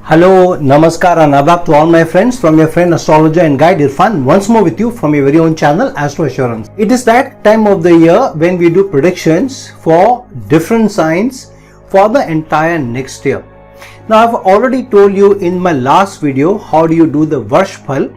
Hello, Namaskar and Adab to all my friends from your friend astrologer and guide Irfan once more with you from your very own channel Astro Assurance. It is that time of the year when we do predictions for different signs for the entire next year. Now I've already told you in my last video how do you do the Varshphal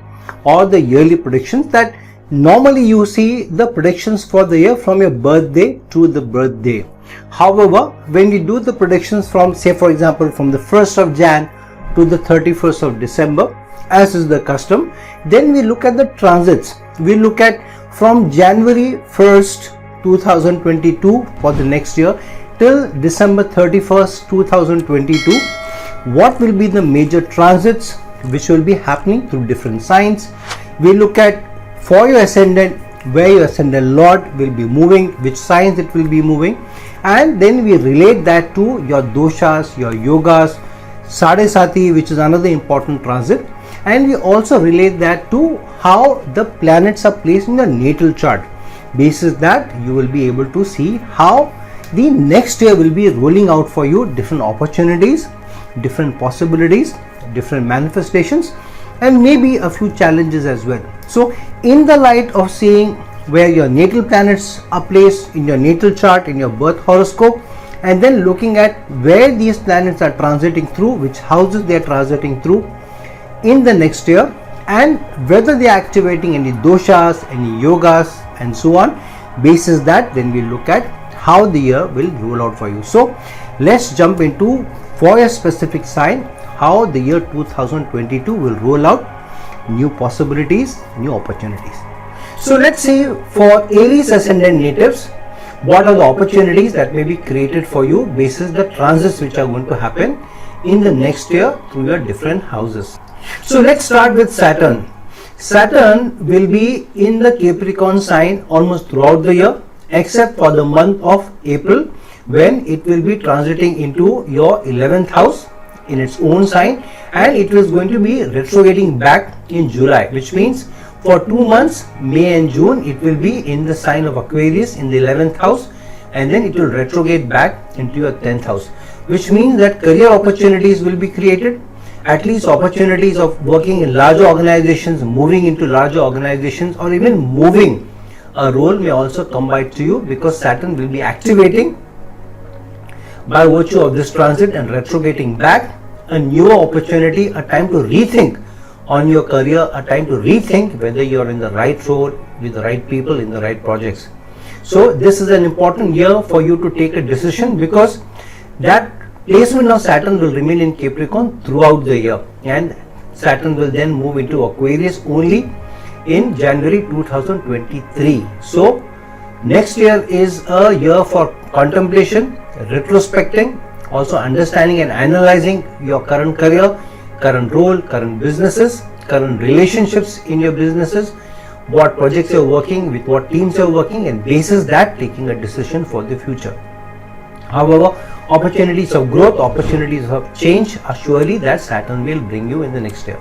or the yearly predictions, that normally you see the predictions for the year from your birthday to the birthday. However, when we do the predictions from, say for example, from the 1st of Jan to the 31st of December, as is the custom, then we look at the transits. We look at from January 1st 2022 for the next year till December 31st 2022, what will be the major transits which will be happening through different signs. We look at for your ascendant where your ascendant lord will be moving, which signs it will be moving, and then we relate that to your doshas, your yogas, Sade Sati, which is another important transit, and we also relate that to how the planets are placed in your natal chart. Basis that you will be able to see how the next year will be rolling out for you, different opportunities, different possibilities, different manifestations, and maybe a few challenges as well. So in the light of seeing where your natal planets are placed in your natal chart, in your birth horoscope, and then looking at where these planets are transiting through, which houses they are transiting through in the next year, and whether they are activating any doshas, any yogas and so on. Basis that, then we look at how the year will roll out for you. So let's jump into for a specific sign how the year 2022 will roll out, new possibilities, new opportunities. So let's see for Aries ascendant natives, what are the opportunities that may be created for you basis the transits which are going to happen in the next year through your different houses. So let's start with Saturn. Saturn will be in the Capricorn sign almost throughout the year except for the month of April, when it will be transiting into your 11th house in its own sign, and it is going to be retrograding back in July, which means for 2 months, May and June, it will be in the sign of Aquarius in the 11th house, and then it will retrograde back into your 10th house, which means that career opportunities will be created, at least opportunities of working in larger organizations, moving into larger organizations, or even moving a role may also come by to you, because Saturn will be activating by virtue of this transit and retrograding back a newer opportunity, a time to rethink on your career, a time to rethink whether you are in the right role with the right people in the right projects. So this is an important year for you to take a decision, because that placement of Saturn will remain in Capricorn throughout the year, and Saturn will then move into Aquarius only in January 2023. So next year is a year for contemplation, retrospecting, also understanding and analyzing your current career, current role, current businesses, current relationships in your businesses, what projects you're working with, what teams you're working, and basis that taking a decision for the future. However, opportunities of growth, opportunities of change are surely that Saturn will bring you in the next year.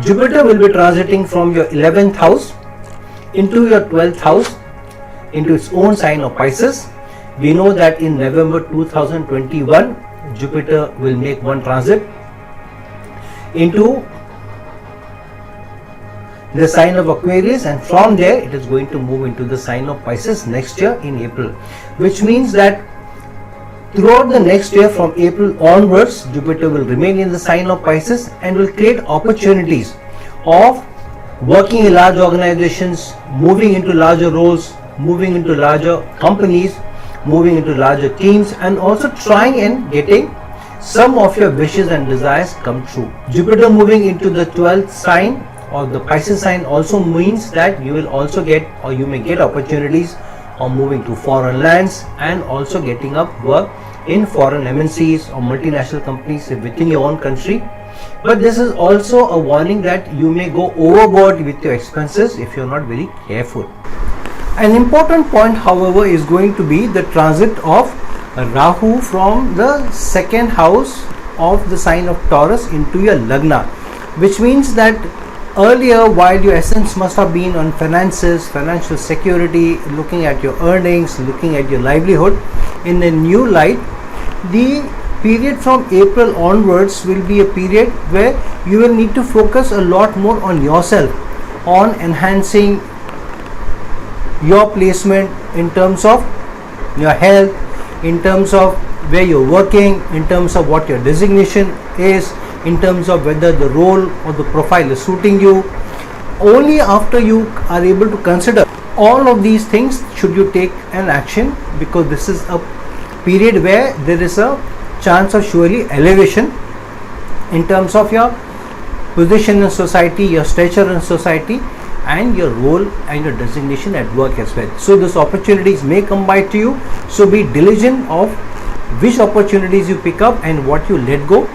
Jupiter will be transiting from your 11th house into your 12th house into its own sign of Pisces. We know that in November 2021, Jupiter will make one transit into the sign of Aquarius, and from there it is going to move into the sign of Pisces next year in April, which means that throughout the next year from April onwards, Jupiter will remain in the sign of Pisces and will create opportunities of working in large organizations, moving into larger roles, moving into larger companies, moving into larger teams, and also trying and getting some of your wishes and desires come true. Jupiter moving into the 12th sign or the Pisces sign also means that you will also get, or you may get, opportunities of moving to foreign lands and also getting up work in foreign MNCs or multinational companies within your own country. But this is also a warning that you may go overboard with your expenses if you are not very careful. An important point, however, is going to be the transit of Rahu from the second house of the sign of Taurus into your Lagna, which means that earlier, while your essence must have been on finances, financial security, looking at your earnings, looking at your livelihood in a new light, the period from April onwards will be a period where you will need to focus a lot more on yourself, on enhancing your placement in terms of your health, in terms of where you're working, in terms of what your designation is, in terms of whether the role or the profile is suiting you. Only after you are able to consider all of these things should you take an action, because this is a period where there is a chance of surely elevation in terms of your position in society, your stature in society, and your role and your designation at work as well. So these opportunities may come by to you, so be diligent of which opportunities you pick up and what you let go,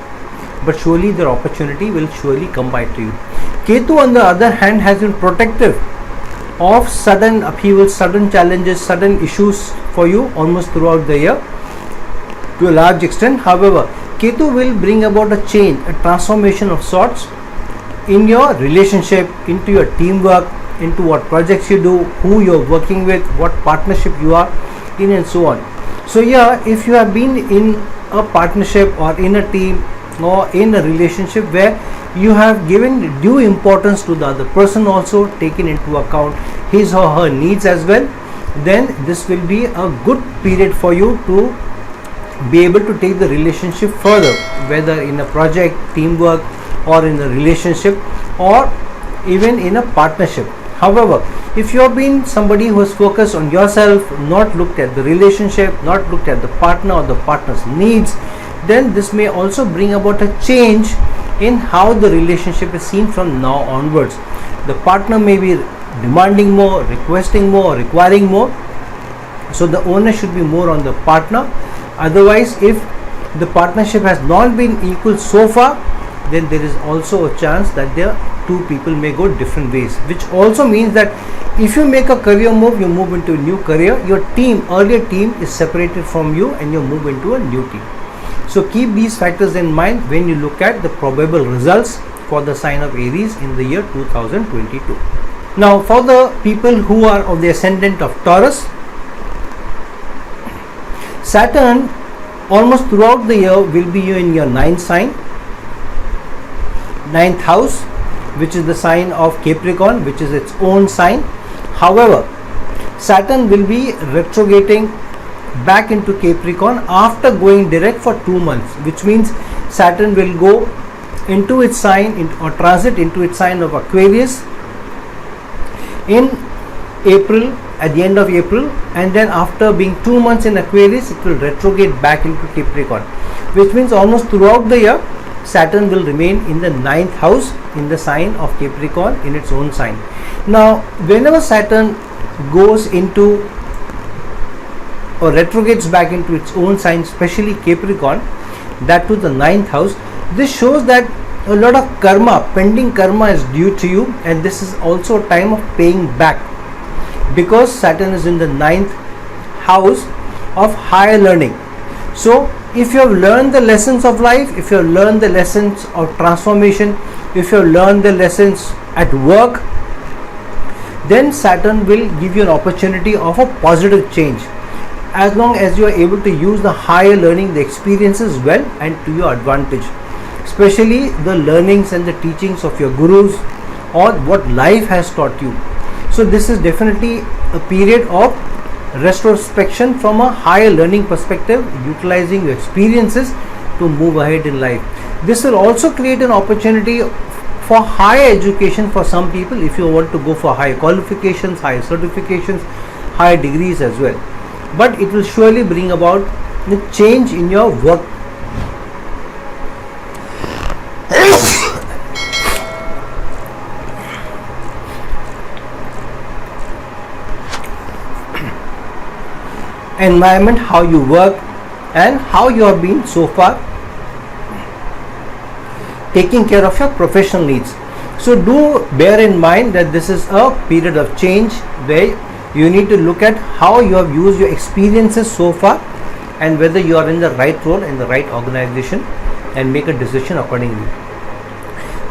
but surely the opportunity will surely come by to you. Ketu on the other hand has been protective of sudden upheavals, sudden challenges, sudden issues for you almost throughout the year to a large extent. However, Ketu will bring about a change, a transformation of sorts in your relationship, into your teamwork, into what projects you do, who you're working with, what partnership you are in, and so on. So yeah, if you have been in a partnership or in a team or in a relationship where you have given due importance to the other person, also taken into account his or her needs as well, then this will be a good period for you to be able to take the relationship further, whether in a project, teamwork, or in a relationship, or even in a partnership. However, if you have been somebody who has focused on yourself, not looked at the relationship, not looked at the partner or the partner's needs, then this may also bring about a change in how the relationship is seen from now onwards. The partner may be demanding more, requesting more, requiring more, so the onus should be more on the partner. Otherwise, if the partnership has not been equal so far, then there is also a chance that the two people may go different ways, which also means that if you make a career move, you move into a new career, your earlier team is separated from you and you move into a new team. So keep these factors in mind when you look at the probable results for the sign of Aries in the year 2022. Now for the people who are of the ascendant of Taurus, Saturn almost throughout the year will be in your ninth house, which is the sign of Capricorn, which is its own sign. However, Saturn will be retrograding back into Capricorn after going direct for 2 months, which means Saturn will go into its sign or transit into its sign of Aquarius in April, at the end of April, and then after being 2 months in Aquarius, it will retrograde back into Capricorn, which means almost throughout the year Saturn will remain in the ninth house in the sign of Capricorn, in its own sign. Now whenever Saturn goes into or retrogrades back into its own sign, especially Capricorn, that to the ninth house, this shows that a lot of karma, pending karma is due to you, and this is also a time of paying back, because Saturn is in the ninth house of higher learning. So if you have learned the lessons of life, if you have learned the lessons of transformation, if you have learned the lessons at work, then Saturn will give you an opportunity of a positive change, as long as you are able to use the higher learning, the experiences well and to your advantage, especially the learnings and the teachings of your gurus or what life has taught you. So this is definitely a period of retrospection from a higher learning perspective, utilizing your experiences to move ahead in life. This will also create an opportunity for higher education for some people, if you want to go for higher qualifications, higher certifications, higher degrees as well. But it will surely bring about a change in your work. Environment, how you work and how you have been so far taking care of your professional needs. So do bear in mind that this is a period of change where you need to look at how you have used your experiences so far and whether you are in the right role in the right organization, and make a decision accordingly.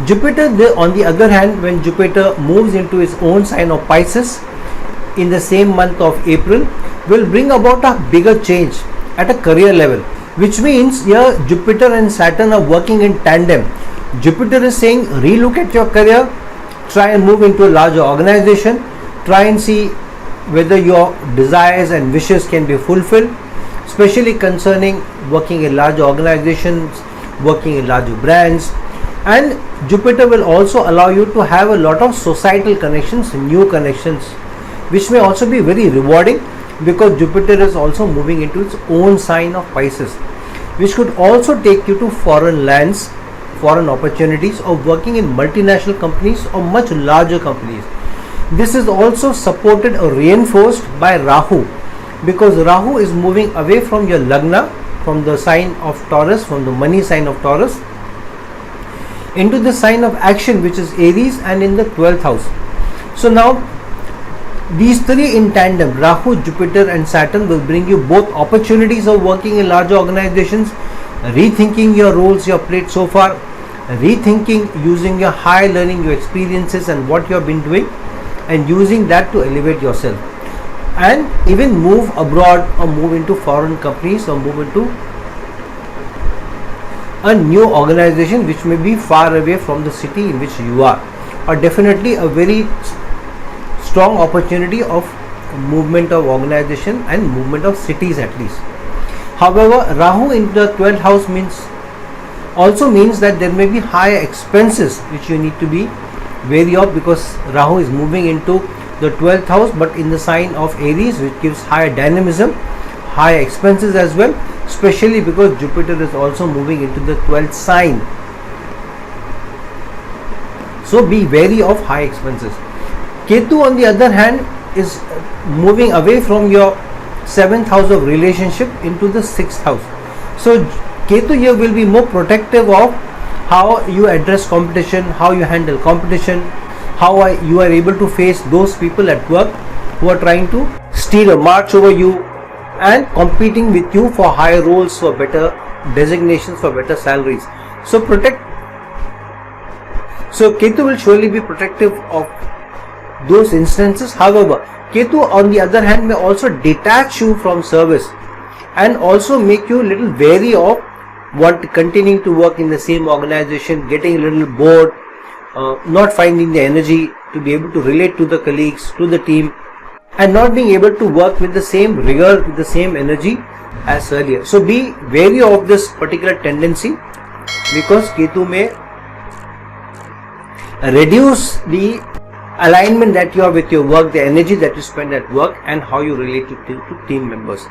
Jupiter, on the other hand, when Jupiter moves into his own sign of Pisces in the same month of April, will bring about a bigger change at a career level. which means here Jupiter and Saturn are working in tandem. Jupiter is saying relook at your career, try and move into a larger organization, try and see whether your desires and wishes can be fulfilled, especially concerning working in larger organizations, working in larger brands. And Jupiter will also allow you to have a lot of societal connections, new connections, which may also be very rewarding, because Jupiter is also moving into its own sign of Pisces, which could also take you to foreign lands, foreign opportunities, or working in multinational companies or much larger companies. This is also supported or reinforced by Rahu, because Rahu is moving away from your Lagna, from the sign of Taurus, from the money sign of Taurus, into the sign of action, which is Aries, and in the 12th house. So now these three in tandem, Rahu, Jupiter and Saturn, will bring you both opportunities of working in larger organizations, rethinking your roles you have played so far, rethinking using your high learning, your experiences and what you have been doing, and using that to elevate yourself, and even move abroad or move into foreign companies or move into a new organization which may be far away from the city in which you are, or definitely a very strong opportunity of movement of organization and movement of cities at least. However, Rahu in the 12th house also means that there may be higher expenses which you need to be wary of, because Rahu is moving into the 12th house but in the sign of Aries, which gives higher dynamism, higher expenses as well, especially because Jupiter is also moving into the 12th sign. So be wary of high expenses. Ketu on the other hand is moving away from your 7th house of relationship into the 6th house. So Ketu here will be more protective of how you address competition, how you handle competition, how you are able to face those people at work who are trying to steal a march over you and competing with you for higher roles, for better designations, for better salaries. So Ketu will surely be protective of those instances. However, Ketu on the other hand may also detach you from service and also make you a little wary of continuing to work in the same organization, getting a little bored, not finding the energy to be able to relate to the colleagues, to the team, and not being able to work with the same rigor, with the same energy as earlier. So be wary of this particular tendency, because Ketu may reduce the alignment that you have with your work, the energy that you spend at work, and how you relate to team members.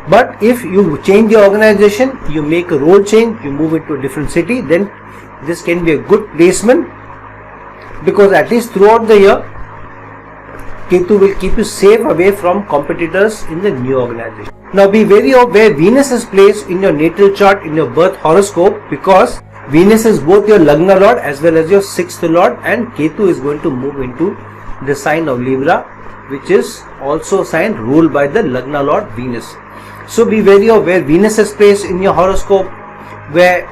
But if you change the organization, you make a role change, you move into a different city, then this can be a good placement, because at least throughout the year Ketu will keep you safe away from competitors in the new organization. Now be wary of where Venus is placed in your natal chart, in your birth horoscope, because Venus is both your Lagna Lord as well as your 6th Lord, and Ketu is going to move into the sign of Libra, which is also a sign ruled by the Lagna Lord Venus. So be wary of where Venus is placed in your horoscope, where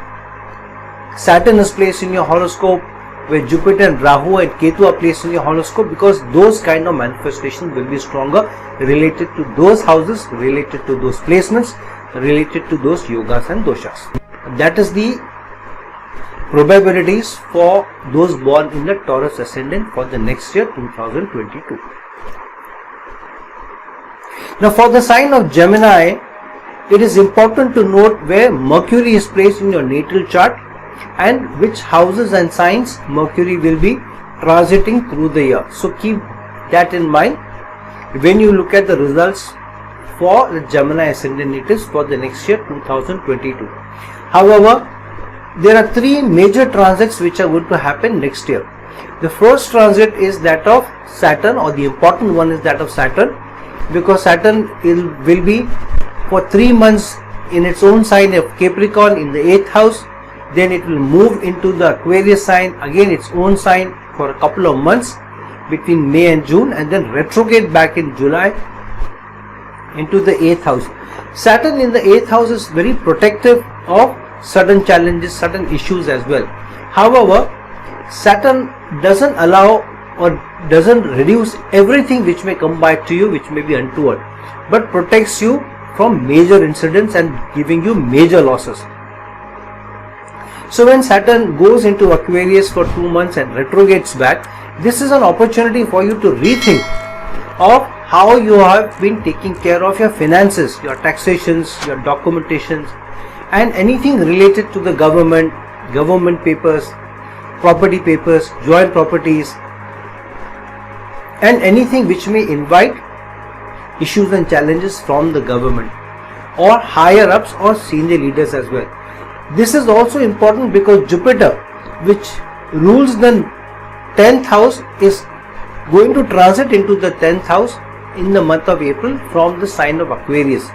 Saturn is placed in your horoscope, where Jupiter and Rahu and Ketu are placed in your horoscope, because those kind of manifestations will be stronger related to those houses, related to those placements, related to those yogas and doshas. That is the probabilities for those born in the Taurus ascendant for the next year 2022. Now for the sign of Gemini, it is important to note where Mercury is placed in your natal chart and which houses and signs Mercury will be transiting through the year. So keep that in mind when you look at the results for the Gemini ascendant for the next year 2022. However, there are three major transits which are going to happen next year. The first transit is that of Saturn, or the important one is that of Saturn, because Saturn will be for 3 months in its own sign of Capricorn in the 8th house. Then it will move into the Aquarius sign, again its own sign, for a couple of months between May and June, and then retrograde back in July into the 8th house. Saturn in the 8th house is very protective of sudden challenges, sudden issues as well. However, Saturn doesn't allow or doesn't reduce everything which may come back to you, which may be untoward, but protects you from major incidents and giving you major losses. So when Saturn goes into Aquarius for 2 months and retrogrades back, this is an opportunity for you to rethink of how you have been taking care of your finances, your taxations, your documentations, and anything related to the government papers, property papers, joint properties, and anything which may invite issues and challenges from the government or higher ups or senior leaders as well. This is also important because Jupiter, which rules the 10th house, is going to transit into the 10th house in the month of April from the sign of Aquarius,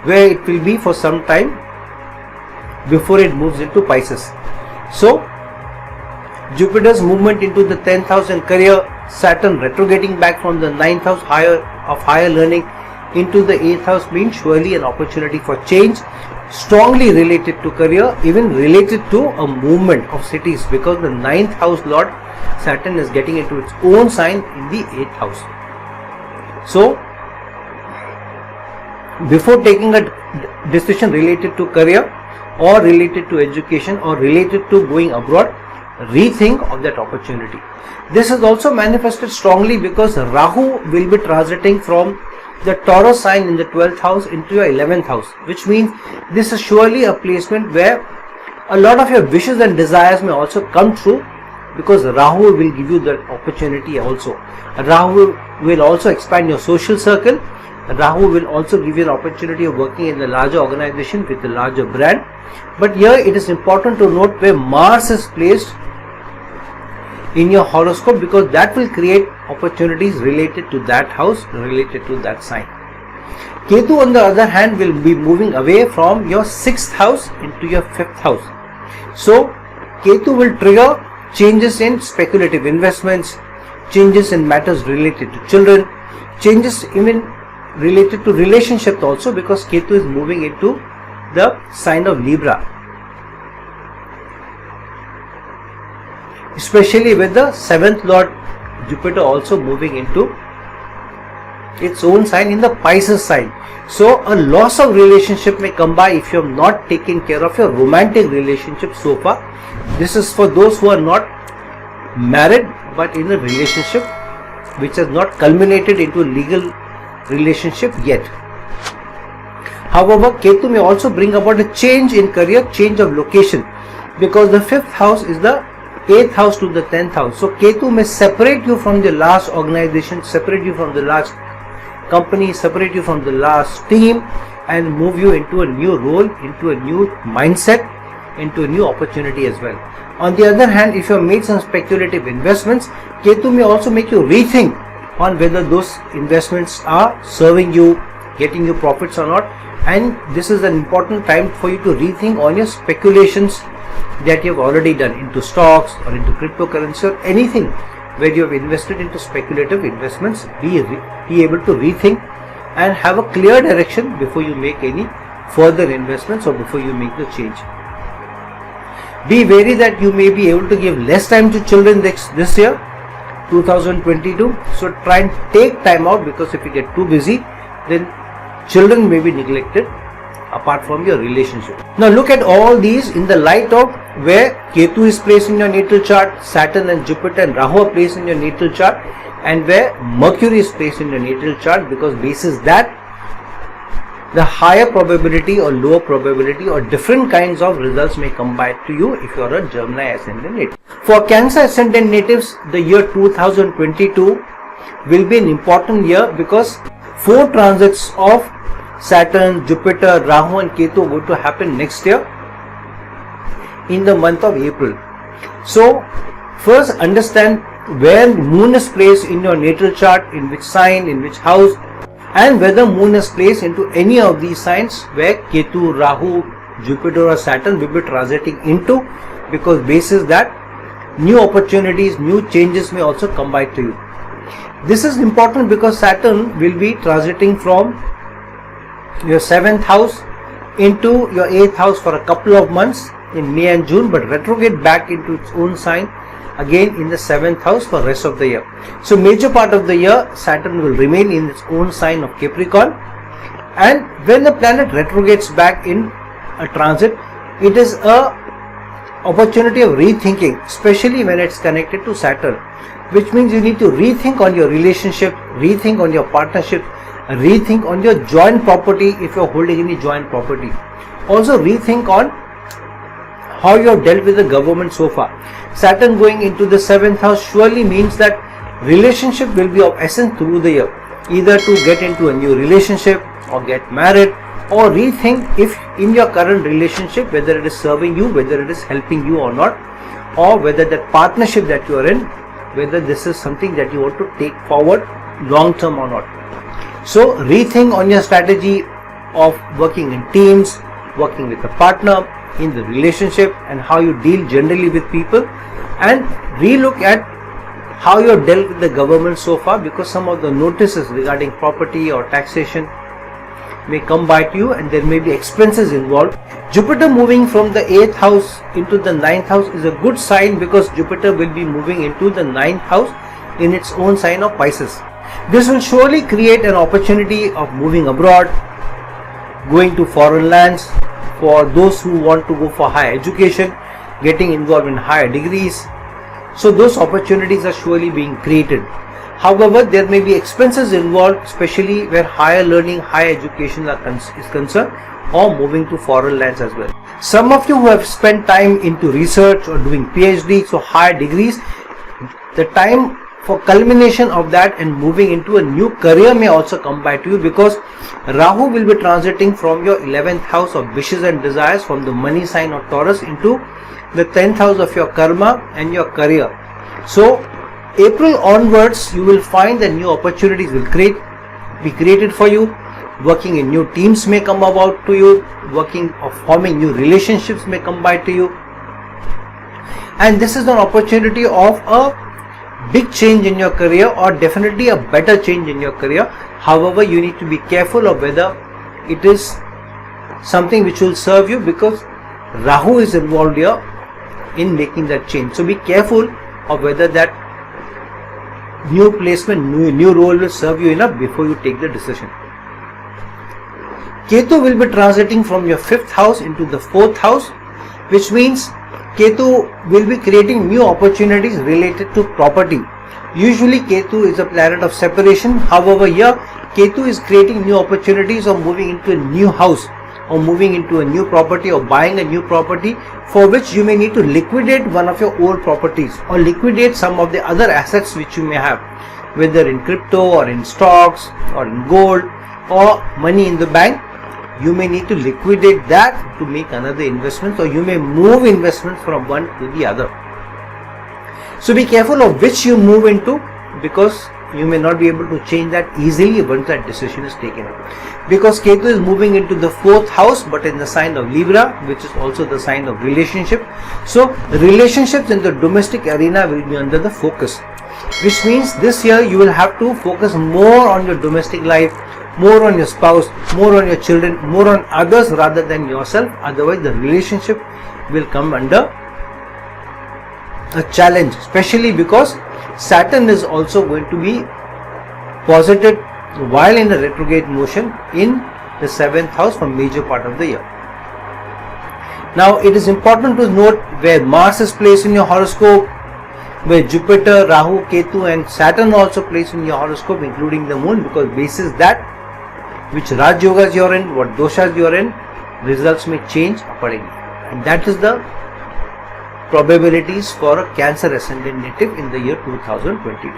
where it will be for some time before it moves into Pisces. So Jupiter's movement into the 10th house and career, Saturn retrograding back from the 9th house higher learning into the 8th house means surely an opportunity for change, strongly related to career, even related to a movement of cities, because the 9th house lord Saturn is getting into its own sign in the 8th house. So before taking a decision related to career or related to education or related to going abroad, rethink of that opportunity. This is also manifested strongly because Rahu will be transiting from the Taurus sign in the 12th house into your 11th house, which means this is surely a placement where a lot of your wishes and desires may also come true, because Rahu will give you that opportunity also. Rahu will also expand your social circle. Rahu will also give you an opportunity of working in a larger organization with a larger brand. But here it is important to note where Mars is placed in your horoscope, because that will create opportunities related to that house, related to that sign. Ketu on the other hand will be moving away from your 6th house into your 5th house. So Ketu will trigger changes in speculative investments, changes in matters related to children, changes even related to relationships also, because Ketu is moving into the sign of Libra, especially with the 7th lord Jupiter also moving into its own sign in the Pisces sign. So a loss of relationship may come by if you have not taken care of your romantic relationship so far. This is for those who are not married but in a relationship which has not culminated into a legal relationship yet. However, Ketu may also bring about a change in career, change of location, because the 5th house is the 8th house to the 10th house. So Ketu may separate you from the last organization, separate you from the last company, separate you from the last team, and move you into a new role, into a new mindset, into a new opportunity as well. On the other hand, if you have made some speculative investments, Ketu may also make you rethink on whether those investments are serving you, getting you profits or not. And this is an important time for you to rethink on your speculations that you have already done into stocks or into cryptocurrency or anything where you have invested into speculative investments. Be able to rethink and have a clear direction before you make any further investments or before you make the change. Be wary that you may be able to give less time to children this year, 2022. So try and take time out, because if you get too busy, then children may be neglected apart from your relationship. Now look at all these in the light of where Ketu is placed in your natal chart, Saturn and Jupiter and Rahu are placed in your natal chart, and where Mercury is placed in your natal chart, because basis that the higher probability or lower probability or different kinds of results may come back to you if you are a Gemini ascendant native. For Cancer ascendant natives, the year 2022 will be an important year, because 4 transits of Saturn, Jupiter, Rahu and Ketu are going to happen next year in the month of April. So first understand where Moon is placed in your natal chart, in which sign, in which house, and whether Moon is placed into any of these signs where Ketu, Rahu, Jupiter or Saturn will be transiting into, because basis that new opportunities, new changes may also come by to you. This is important because Saturn will be transiting from your 7th house into your 8th house for a couple of months in May and June, but retrograde back into its own sign again in the 7th house for rest of the year. So major part of the year Saturn will remain in its own sign of Capricorn. And when the planet retrogrades back in a transit, it is a opportunity of rethinking, especially when it's connected to Saturn, which means you need to rethink on your relationship, rethink on your partnership, rethink on your joint property if you're holding any joint property. Also rethink on how you have dealt with the government so far. Saturn going into the 7th house surely means that relationship will be of essence through the year, either to get into a new relationship or get married, or rethink if in your current relationship whether it is serving you, whether it is helping you or not, or whether that partnership that you are in, whether this is something that you want to take forward long term or not. So rethink on your strategy of working in teams, working with a partner, in the relationship, and how you deal generally with people, and relook at how you have dealt with the government so far, because some of the notices regarding property or taxation may come by to you and there may be expenses involved. Jupiter moving from the 8th house into the 9th house is a good sign, because Jupiter will be moving into the 9th house in its own sign of Pisces. This will surely create an opportunity of moving abroad, going to foreign lands, for those who want to go for higher education, getting involved in higher degrees. So those opportunities are surely being created. However, there may be expenses involved, especially where higher learning, higher education is concerned, or moving to foreign lands as well. Some of you who have spent time into research or doing PhD, so higher degrees, the time for culmination of that and moving into a new career may also come by to you, because Rahu will be transiting from your 11th house of wishes and desires, from the money sign of Taurus, into the 10th house of your karma and your career. So April onwards, you will find that new opportunities will be created for you. Working in new teams may come about to you. Working or forming new relationships may come by to you. And this is an opportunity of a big change in your career, or definitely a better change in your career. However, you need to be careful of whether it is something which will serve you, because Rahu is involved here in making that change. So be careful of whether that new placement, new role will serve you enough before you take the decision. Ketu will be transiting from your 5th house into the 4th house, which means Ketu will be creating new opportunities related to property. Usually Ketu is a planet of separation. However, here Ketu is creating new opportunities of moving into a new house, or moving into a new property, or buying a new property, for which you may need to liquidate one of your old properties, or liquidate some of the other assets which you may have, whether in crypto or in stocks or in gold or money in the bank. You may need to liquidate that to make another investment, or you may move investments from one to the other. So be careful of which you move into, because you may not be able to change that easily once that decision is taken. Because Ketu is moving into the 4th house, but in the sign of Libra, which is also the sign of relationship. So relationships in the domestic arena will be under the focus, which means this year you will have to focus more on your domestic life, more on your spouse, more on your children, more on others rather than yourself. Otherwise the relationship will come under a challenge, especially because Saturn is also going to be posited while in a retrograde motion in the 7th house for major part of the year. Now it is important to note where Mars is placed in your horoscope, where Jupiter, Rahu, Ketu and Saturn also placed in your horoscope, including the moon, because basis that which Raj Yogas you are in, what doshas you are in, results may change accordingly. And that is the probabilities for a Cancer ascendant native in the year 2022.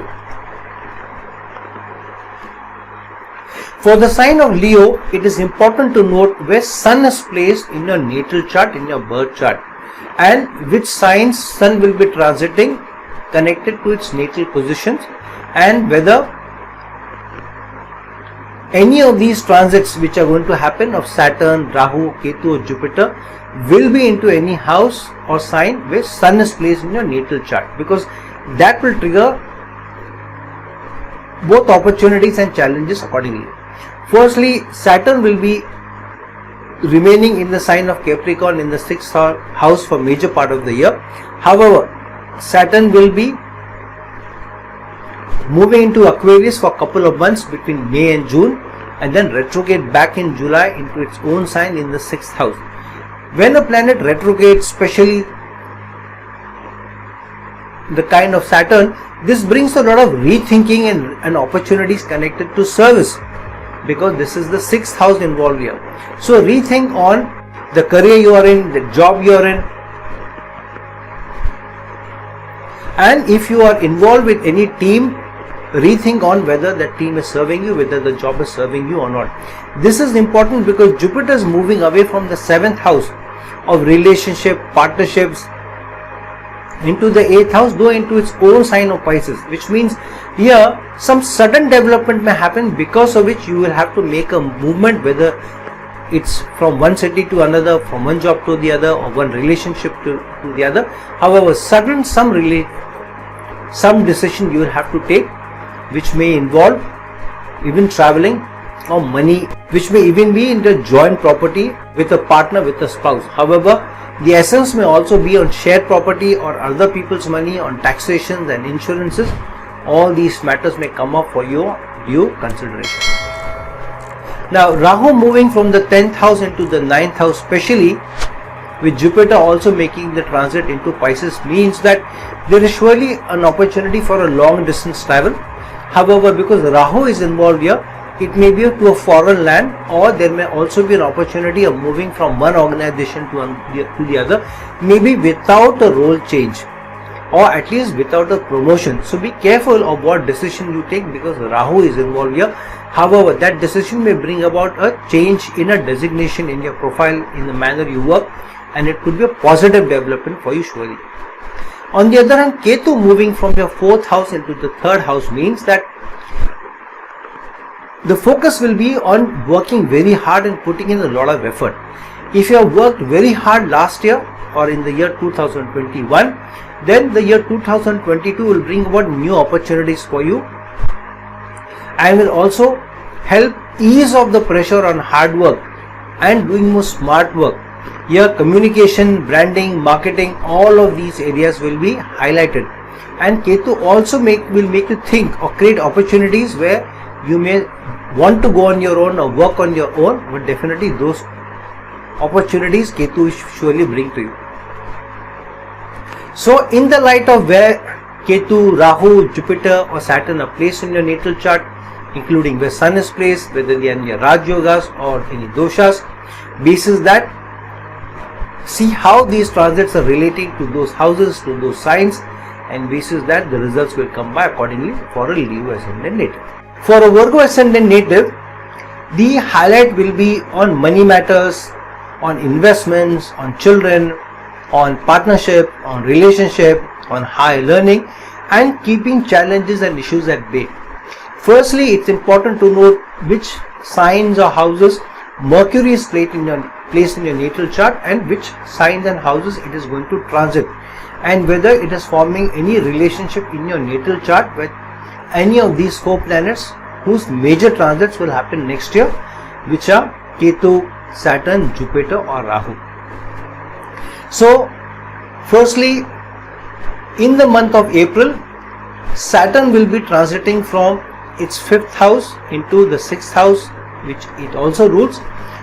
For the sign of Leo, it is important to note where Sun is placed in your natal chart, in your birth chart, and which signs Sun will be transiting connected to its natal positions, and whether any of these transits which are going to happen of Saturn, Rahu, Ketu or Jupiter will be into any house or sign where Sun is placed in your natal chart, because that will trigger both opportunities and challenges accordingly. Firstly, Saturn will be remaining in the sign of Capricorn in the 6th house for major part of the year. However, Saturn will be moving into Aquarius for a couple of months between May and June, and then retrograde back in July into its own sign in the 6th house. When a planet retrogrades, especially the kind of Saturn, this brings a lot of rethinking and opportunities connected to service, because this is the 6th house involved here. So rethink on the career you are in, the job you are in, and if you are involved with any team, rethink on whether that team is serving you, whether the job is serving you or not. This is important because Jupiter is moving away from the 7th house of relationship, partnerships, into the 8th house, though into its own sign of Pisces, which means here some sudden development may happen, because of which you will have to make a movement, whether it's from one city to another, from one job to the other, or one relationship to the other. However, sudden some decision you will have to take, which may involve even traveling or money, which may even be in the joint property with a partner, with a spouse. However, the essence may also be on shared property or other people's money, on taxations and insurances. All these matters may come up for your due consideration. Now, Rahu moving from the 10th house into the 9th house, especially with Jupiter also making the transit into Pisces, means that there is surely an opportunity for a long distance travel. However, because Rahu is involved here, it may be to a foreign land, or there may also be an opportunity of moving from one organization to the other, maybe without a role change, or at least without a promotion. So be careful of what decision you take, because Rahu is involved here. However, that decision may bring about a change in a designation in your profile, in the manner you work, and it could be a positive development for you surely. On the other hand, Ketu moving from your 4th house into the 3rd house means that the focus will be on working very hard and putting in a lot of effort. If you have worked very hard last year or in the year 2021, then the year 2022 will bring about new opportunities for you, and will also help ease off the pressure on hard work and doing more smart work. Here, communication, branding, marketing, all of these areas will be highlighted. And Ketu also will make you think or create opportunities where you may want to go on your own or work on your own, but definitely those opportunities Ketu will surely bring to you. So in the light of where Ketu, Rahu, Jupiter or Saturn are placed in your natal chart, including where Sun is placed, whether they are in your Raj Yogas or any doshas, basis that, see how these transits are relating to those houses, to those signs, and basis that the results will come by accordingly for a Leo ascendant native. For a Virgo ascendant native, the highlight will be on money matters, on investments, on children, on partnership, on relationship, on higher learning, and keeping challenges and issues at bay. Firstly, it's important to note which signs or houses Mercury is placed in your natal chart, and which signs and houses it is going to transit, and whether it is forming any relationship in your natal chart with any of these 4 planets whose major transits will happen next year, which are Ketu, Saturn, Jupiter or Rahu. So firstly, in the month of April, Saturn will be transiting from its 5th house into the 6th house, which it also rules.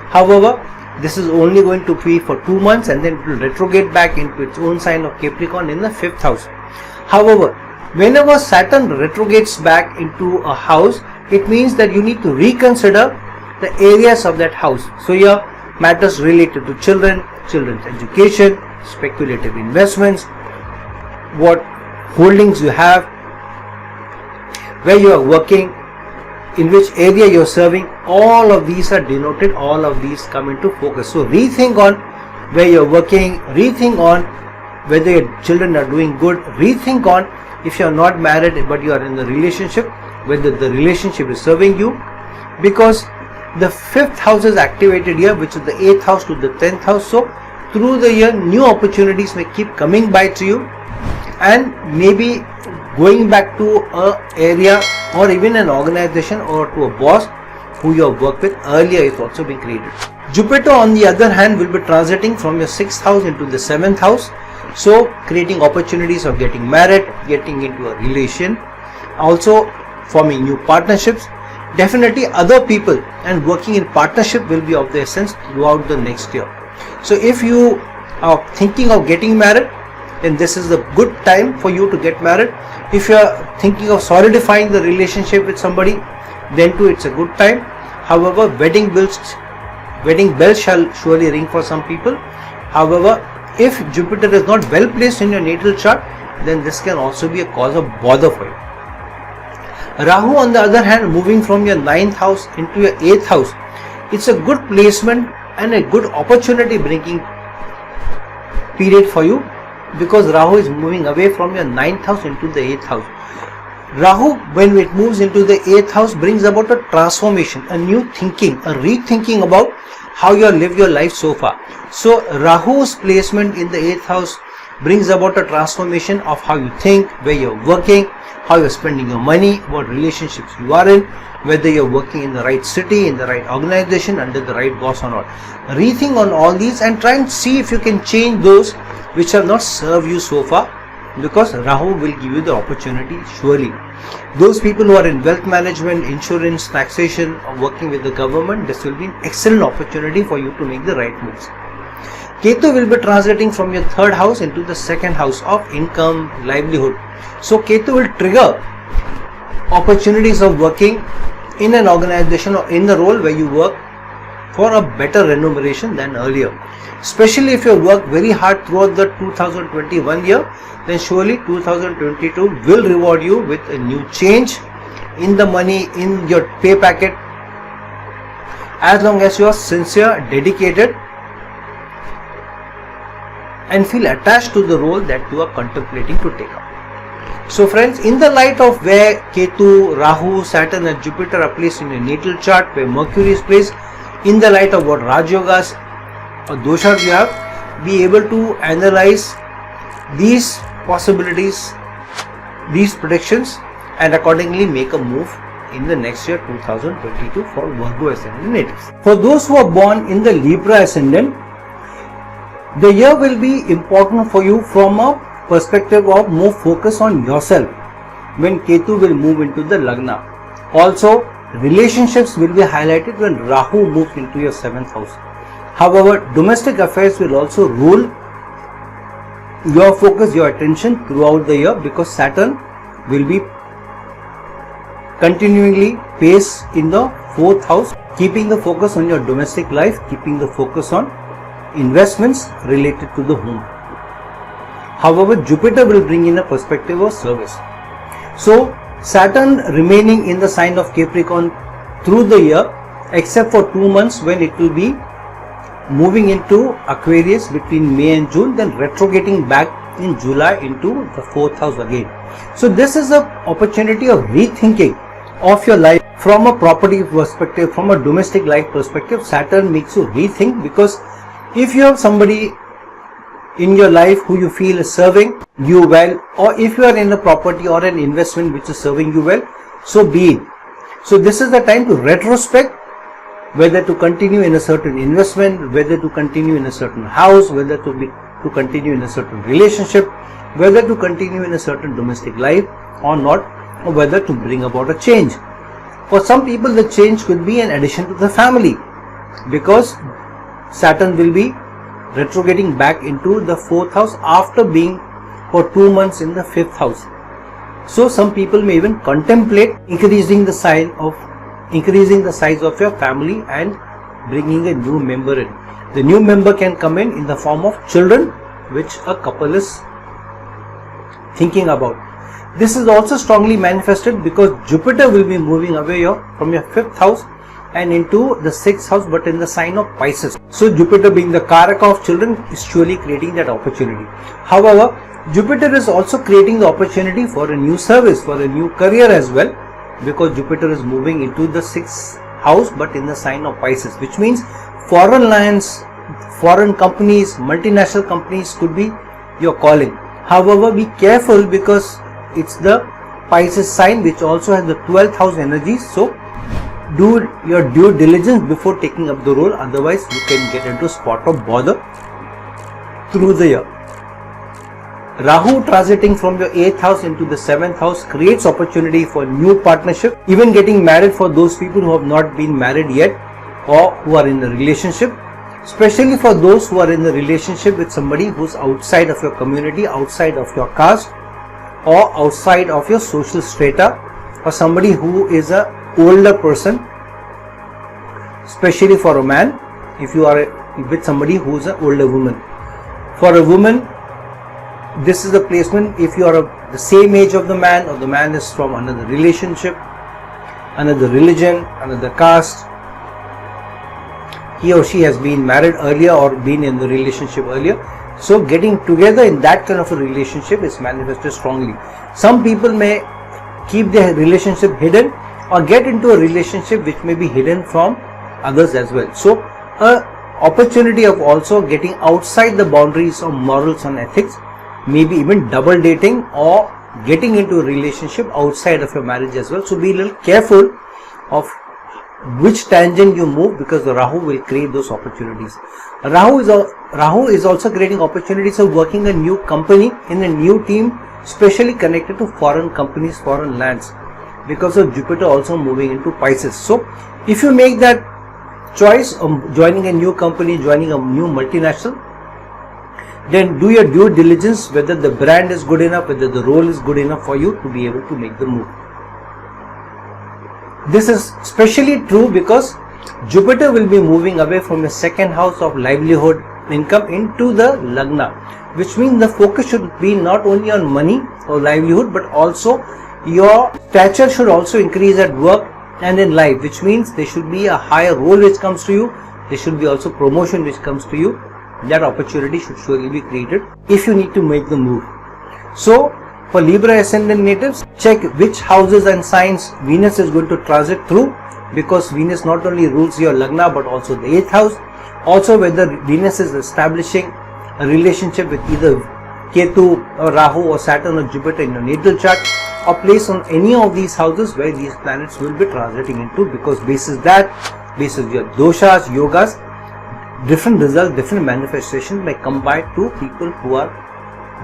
However, this is only going to be for 2 months, and then it will retrograde back into its own sign of Capricorn in the 5th house. However, whenever Saturn retrogrades back into a house, it means that you need to reconsider the areas of that house. So here, matters related to children's education, speculative investments, what holdings you have, where you are working, in which area you are serving, all of these are denoted, all of these come into focus. So rethink on where you are working, rethink on whether your children are doing good, rethink on if you are not married but you are in a relationship, whether the relationship is serving you, because the 5th house is activated here, which is the 8th house to the 10th house. So through the year, new opportunities may keep coming by to you, and maybe going back to a area or even an organization or to a boss who you have worked with earlier is also being created. Jupiter on the other hand will be transiting from your 6th house into the 7th house, so creating opportunities of getting married, getting into a relation, also forming new partnerships, definitely other people and working in partnership will be of the essence throughout the next year. So if you are thinking of getting married, then this is a good time for you to get married. If you are thinking of solidifying the relationship with somebody, then too it's a good time. However, wedding bells shall surely ring for some people. However, if Jupiter is not well placed in your natal chart, then this can also be a cause of bother for you. Rahu, on the other hand, moving from your 9th house into your 8th house, it's a good placement and a good opportunity bringing period for you, because Rahu is moving away from your 9th house into the 8th house. Rahu, when it moves into the 8th house, brings about a transformation, a new thinking, a rethinking about how you have lived your life so far. So Rahu's placement in the 8th house brings about a transformation of how you think, where you're working, how you're spending your money, what relationships you are in, whether you're working in the right city, in the right organization, under the right boss or not. Rethink on all these and try and see if you can change those which have not served you so far, because Rahu will give you the opportunity surely. Those people who are in wealth management, insurance, taxation, or working with the government, this will be an excellent opportunity for you to make the right moves. Ketu will be translating from your 3rd house into the 2nd house of income, livelihood. So Ketu will trigger opportunities of working in an organization or in the role where you work for a better remuneration than earlier. Especially if you work very hard throughout the 2021 year, then surely 2022 will reward you with a new change in the money, in your pay packet, as long as you are sincere, dedicated, and feel attached to the role that you are contemplating to take up. So friends, in the light of where Ketu, Rahu, Saturn and Jupiter are placed in your natal chart, where Mercury is placed, in the light of what Raj Yogas or doshas you have, be able to analyze these possibilities, these predictions, and accordingly make a move in the next year 2022 for Virgo ascendant natives. For those who are born in the Libra ascendant, the year will be important for you from a perspective of more focus on yourself when Ketu will move into the Lagna. Also, relationships will be highlighted when Rahu moves into your 7th house. However, domestic affairs will also rule your focus, your attention throughout the year, because Saturn will be continually placed in the 4th house, keeping the focus on your domestic life, keeping the focus on investments related to the home. However, Jupiter will bring in a perspective of service. So, Saturn remaining in the sign of Capricorn through the year, except for 2 months when it will be moving into Aquarius between May and June, then retrograding back in July into the 4th house again. So this is an opportunity of rethinking of your life from a property perspective, from a domestic life perspective. Saturn makes you rethink, because if you have somebody in your life who you feel is serving you well, or if you are in a property or an investment which is serving you well, so be it. So this is the time to retrospect whether to continue in a certain investment, whether to continue in a certain house, whether to continue in a certain relationship, whether to continue in a certain domestic life or not, or whether to bring about a change. For some people, the change could be an addition to the family, because Saturn will be retrograding back into the 4th house after being for 2 months in the 5th house. So some people may even contemplate increasing the size of your family and bringing a new member in. The new member can come in the form of children, which a couple is thinking about. This is also strongly manifested because Jupiter will be moving away from your 5th house and into the 6th house, but in the sign of Pisces. So Jupiter, being the Karaka of children, is surely creating that opportunity. However, Jupiter is also creating the opportunity for a new service, for a new career as well, because Jupiter is moving into the 6th house but in the sign of Pisces, which means foreign lands, foreign companies, multinational companies could be your calling. However, be careful, because it's the Pisces sign which also has the 12th house energy. So do your due diligence before taking up the role, otherwise you can get into a spot of bother through the year. Rahu transiting from your 8th house into the 7th house creates opportunity for new partnership, even getting married for those people who have not been married yet or who are in a relationship, especially for those who are in a relationship with somebody who's outside of your community, outside of your caste or outside of your social strata, or somebody who is a older person, especially for a man if you are with somebody who is an older woman. For a woman, this is the placement if you are the same age of the man, or the man is from another relationship, another religion, another caste, he or she has been married earlier or been in the relationship earlier. So getting together in that kind of a relationship is manifested strongly. Some people may keep their relationship hidden or get into a relationship which may be hidden from others as well. So a opportunity of also getting outside the boundaries of morals and ethics, maybe even double dating or getting into a relationship outside of your marriage as well. So be a little careful of which tangent you move, because the Rahu will create those opportunities. Rahu is also creating opportunities of working a new company in a new team, especially connected to foreign companies, foreign lands, because of Jupiter also moving into Pisces. So if you make that choice of joining a new company, joining a new multinational, then do your due diligence whether the brand is good enough, whether the role is good enough for you to be able to make the move. This is especially true because Jupiter will be moving away from the second house of livelihood, income, into the Lagna, which means the focus should be not only on money or livelihood, but also your stature should also increase at work and in life, which means there should be a higher role which comes to you, there should be also promotion which comes to you. That opportunity should surely be created if you need to make the move. So for Libra ascendant natives, check which houses and signs Venus is going to transit through, because Venus not only rules your Lagna but also the 8th house. Also whether Venus is establishing a relationship with either Ketu or Rahu or Saturn or Jupiter in your natal chart, or place on any of these houses where these planets will be transiting into, because basis your doshas, yogas, different results, different manifestations may come by to people who are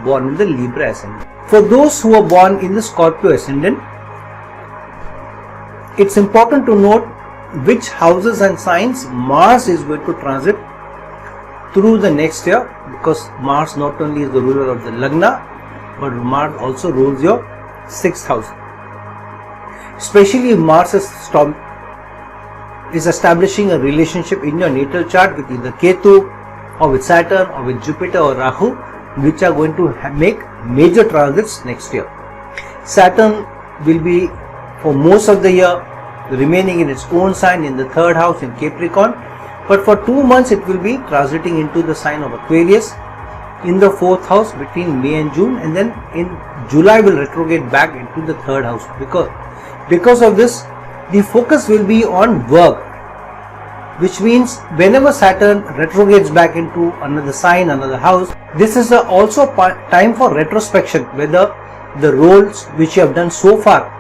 born in the Libra ascendant. For those who are born in the Scorpio ascendant, it's important to note which houses and signs Mars is going to transit through the next year, because Mars not only is the ruler of the Lagna, but Mars also rules your 6th house. Especially if Mars is establishing a relationship in your natal chart with either Ketu or with Saturn or with Jupiter or Rahu, which are going to make major transits next year. Saturn will be for most of the year remaining in its own sign in the 3rd house in Capricorn, but for 2 months it will be transiting into the sign of Aquarius in the 4th house between May and June, and then in July will retrograde back into the 3rd house. Because of this, the focus will be on work, which means whenever Saturn retrogrades back into another sign, another house, this is also time for retrospection, whether the roles which you have done so far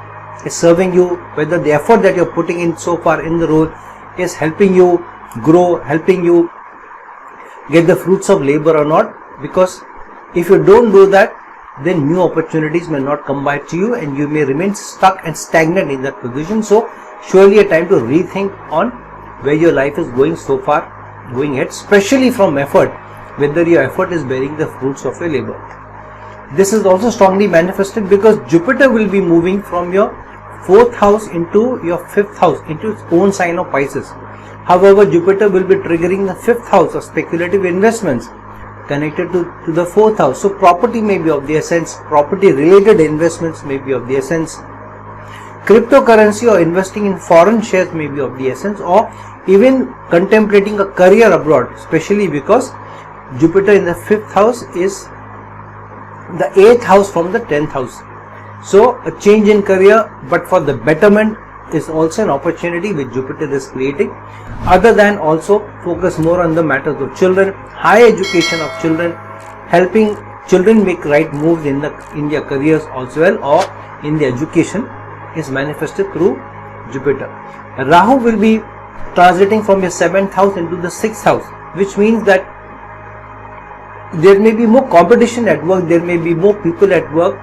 is serving you, whether the effort that you are putting in so far in the role is helping you grow, helping you get the fruits of labor or not. Because if you don't do that, then new opportunities may not come by to you and you may remain stuck and stagnant in that position. So surely a time to rethink on where your life is going so far, going ahead, especially from effort, whether your effort is bearing the fruits of your labor. This is also strongly manifested because Jupiter will be moving from your 4th house into your 5th house, into its own sign of Pisces. However, Jupiter will be triggering the 5th house of speculative investments connected to the 4th house. So property may be of the essence, property related investments may be of the essence, cryptocurrency or investing in foreign shares may be of the essence, or even contemplating a career abroad, especially because Jupiter in the 5th house is the 8th house from the 10th house. So a change in career, but for the betterment, is also an opportunity which Jupiter is creating. Other than also focus more on the matters of children, high education of children, helping children make right moves in their careers also well, or in their education, is manifested through Jupiter. Rahu will be transiting from your 7th house into the 6th house, which means that there may be more competition at work, there may be more people at work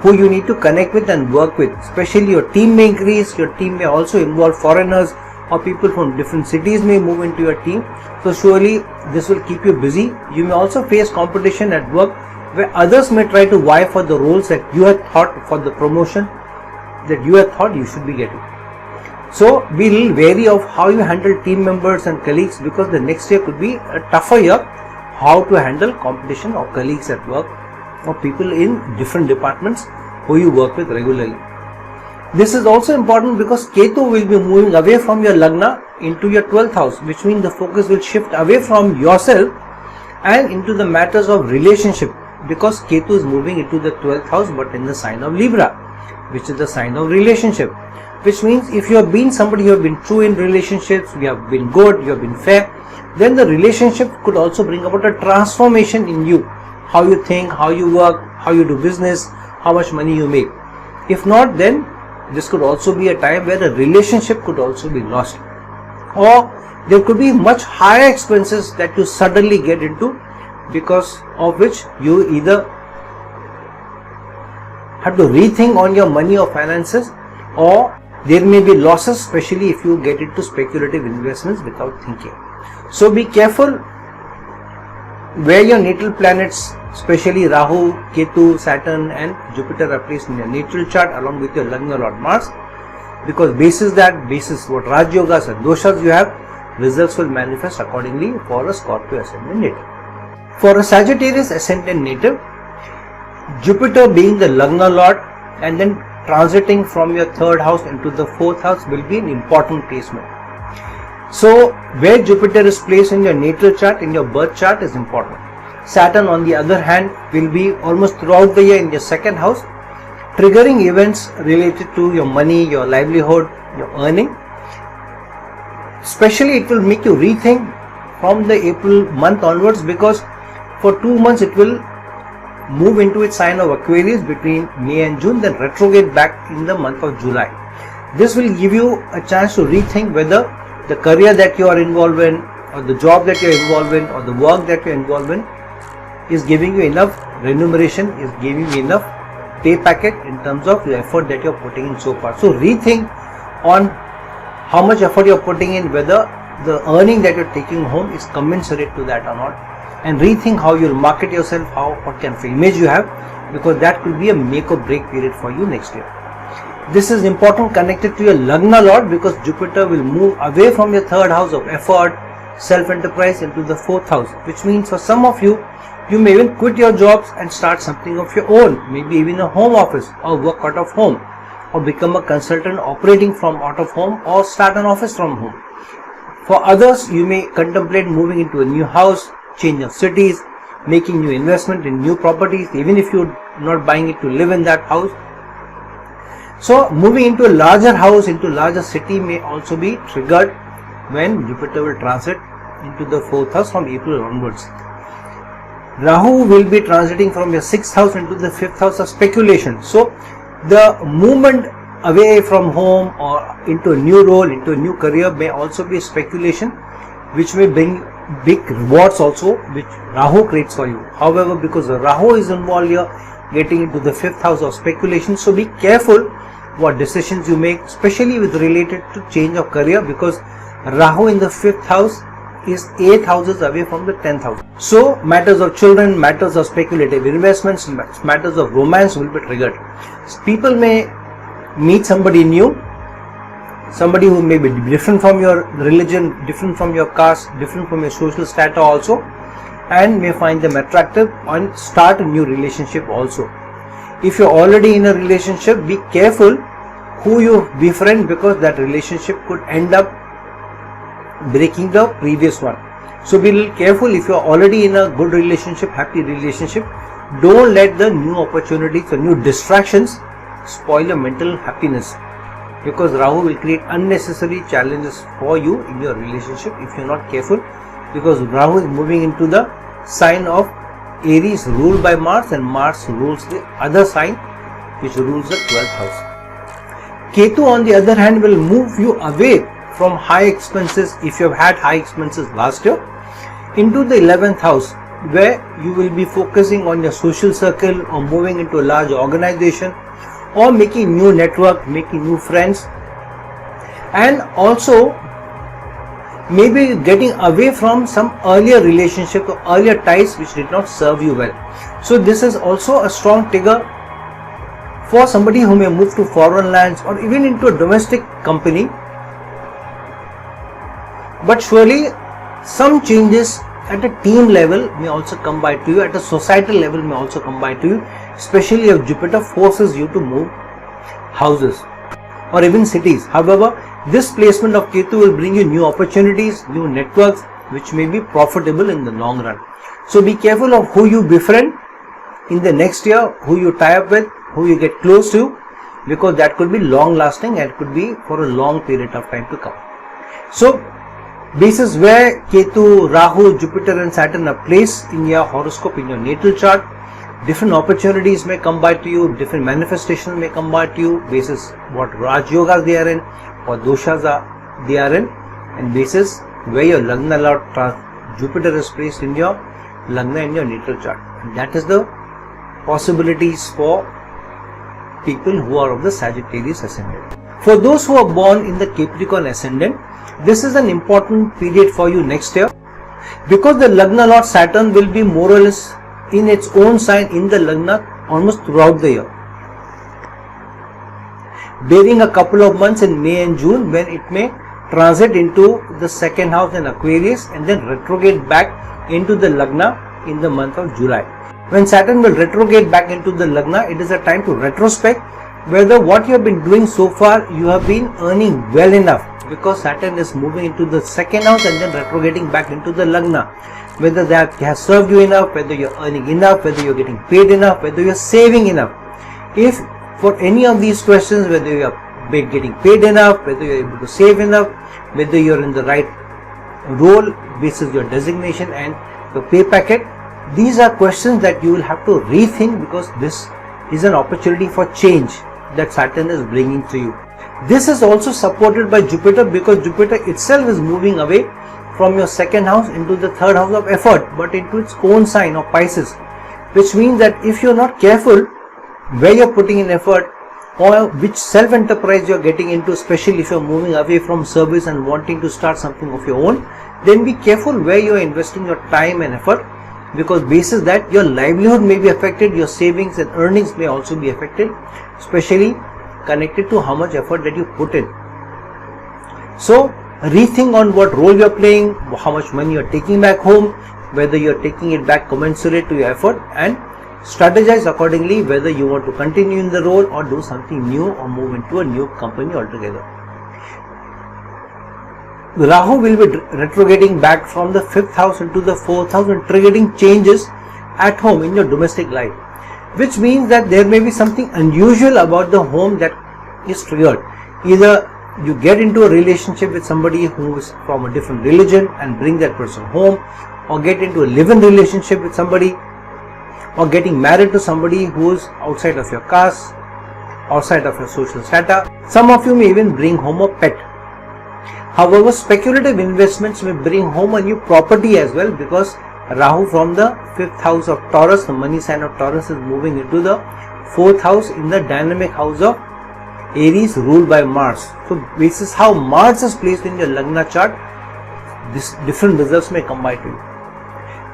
who you need to connect with and work with. Especially your team may increase, your team may also involve foreigners or people from different cities may move into your team. So surely this will keep you busy. You may also face competition at work where others may try to vie for the roles that you had thought, for the promotion that you had thought you should be getting. So be a little wary of how you handle team members and colleagues, because the next year could be a tougher year. How to handle competition or colleagues at work or people in different departments who you work with regularly. This is also important because Ketu will be moving away from your Lagna into your 12th house, which means the focus will shift away from yourself and into the matters of relationship, because Ketu is moving into the 12th house but in the sign of Libra, which is the sign of relationship. Which means if you have been somebody who have been true in relationships, you have been good, you have been fair, then the relationship could also bring about a transformation in you. How you think, how you work, how you do business, how much money you make. If not, then this could also be a time where a relationship could also be lost. Or there could be much higher expenses that you suddenly get into, because of which you either have to rethink on your money or finances, or there may be losses, especially if you get into speculative investments without thinking. So be careful where your natal planets, especially Rahu, Ketu, Saturn and Jupiter are placed in your natal chart along with your Lagna Lord Mars, because basis what Raj Yogas and Doshas you have, results will manifest accordingly for a Scorpio ascendant native. For a Sagittarius ascendant native, Jupiter being the Lagna Lord and then transiting from your 3rd house into the 4th house will be an important placement. So where Jupiter is placed in your natal chart, in your birth chart, is important. Saturn on the other hand will be almost throughout the year in your 2nd house, triggering events related to your money, your livelihood, your earning. Especially it will make you rethink from the April month onwards, because for 2 months it will move into its sign of Aquarius between May and June, then retrograde back in the month of July. This will give you a chance to rethink whether the career that you are involved in, or the job that you are involved in, or the work that you are involved in is giving you enough remuneration, is giving you enough pay packet in terms of the effort that you are putting in so far. So rethink on how much effort you are putting in, whether the earning that you are taking home is commensurate to that or not, and rethink how you will market yourself, what kind of image you have, because that could be a make or break period for you next year. This is important connected to your Lagna Lord, because Jupiter will move away from your 3rd house of effort, self-enterprise into the 4th house, which means for some of you, you may even quit your jobs and start something of your own, maybe even a home office or work out of home, or become a consultant operating from out of home, or start an office from home. For others, you may contemplate moving into a new house, change of cities, making new investment in new properties, even if you're not buying it to live in that house. So moving into a larger house, into a larger city may also be triggered when Jupiter will transit into the 4th house from April onwards. Rahu will be transiting from your 6th house into the 5th house of speculation. So the movement away from home or into a new role, into a new career may also be speculation, which may bring big rewards also, which Rahu creates for you. However, because Rahu is involved here, getting into the 5th house of speculation, so be careful what decisions you make, especially with related to change of career, because Rahu in the 5th house is 8 houses away from the 10th house. So matters of children, matters of speculative investments, matters of romance will be triggered. People may meet somebody new, somebody who may be different from your religion, different from your caste, different from your social status also, and may find them attractive and start a new relationship also. If you're already in a relationship, be careful who you befriend, because that relationship could end up breaking the previous one. So be a little careful. If you're already in a good relationship, happy relationship, don't let the new opportunities or new distractions spoil your mental happiness, because Rahu will create unnecessary challenges for you in your relationship if you're not careful, because Rahu is moving into the sign of Aries ruled by Mars, and Mars rules the other sign which rules the 12th house. Ketu on the other hand will move you away from high expenses, if you have had high expenses last year, into the 11th house, where you will be focusing on your social circle or moving into a large organization or making new network, making new friends, and also maybe getting away from some earlier relationship or earlier ties which did not serve you well. So this is also a strong trigger for somebody who may move to foreign lands or even into a domestic company. But surely some changes at a team level may also come by to you, at a societal level may also come by to you, especially if Jupiter forces you to move houses or even cities. However, this placement of Ketu will bring you new opportunities, new networks which may be profitable in the long run. So be careful of who you befriend in the next year, who you tie up with, who you get close to, because that could be long lasting and could be for a long period of time to come. So basis where Ketu, Rahu, Jupiter and Saturn are placed in your horoscope, in your natal chart, different opportunities may come by to you, different manifestations may come by to you, basis what Raj Yogas they are in, or doshas they are in, and basis where your Lagna Lord Jupiter is placed in your Lagna in your natal chart. And that is the possibilities for people who are of the Sagittarius ascendant. For those who are born in the Capricorn ascendant, this is an important period for you next year, because the Lagna Lord Saturn will be more or less in its own sign in the Lagna almost throughout the year, bearing a couple of months in May and June when it may transit into the second house in Aquarius and then retrograde back into the Lagna in the month of July. When Saturn will retrograde back into the Lagna, it is a time to retrospect whether what you have been doing so far you have been earning well enough, because Saturn is moving into the second house and then retrograding back into the Lagna. Whether that has served you enough, whether you're earning enough, whether you're getting paid enough, whether you're saving enough. If for any of these questions, whether you're getting paid enough, whether you're able to save enough, whether you're in the right role basis your designation and the pay packet, these are questions that you will have to rethink, because this is an opportunity for change that Saturn is bringing to you. This is also supported by Jupiter, because Jupiter itself is moving away from your second house into the third house of effort, but into its own sign of Pisces, which means that if you're not careful where you're putting in effort or which self-enterprise you're getting into, especially if you're moving away from service and wanting to start something of your own, then be careful where you're investing your time and effort, because basis that your livelihood may be affected, your savings and earnings may also be affected, especially connected to how much effort that you put in. So rethink on what role you're playing, how much money you're taking back home, whether you're taking it back commensurate to your effort, and strategize accordingly whether you want to continue in the role or do something new or move into a new company altogether. Rahu will be retrograding back from the 5th house into the 4th house and triggering changes at home in your domestic life, which means that there may be something unusual about the home that is triggered. Either you get into a relationship with somebody who is from a different religion and bring that person home, or get into a live-in relationship with somebody, or getting married to somebody who is outside of your caste, outside of your social strata. Some of you may even bring home a pet. However, speculative investments may bring home a new property as well, because Rahu from the 5th house of Taurus, the money sign of Taurus, is moving into the 4th house in the dynamic house of Aries, ruled by Mars. So this is how Mars is placed in your Lagna chart. This different results may come by to you.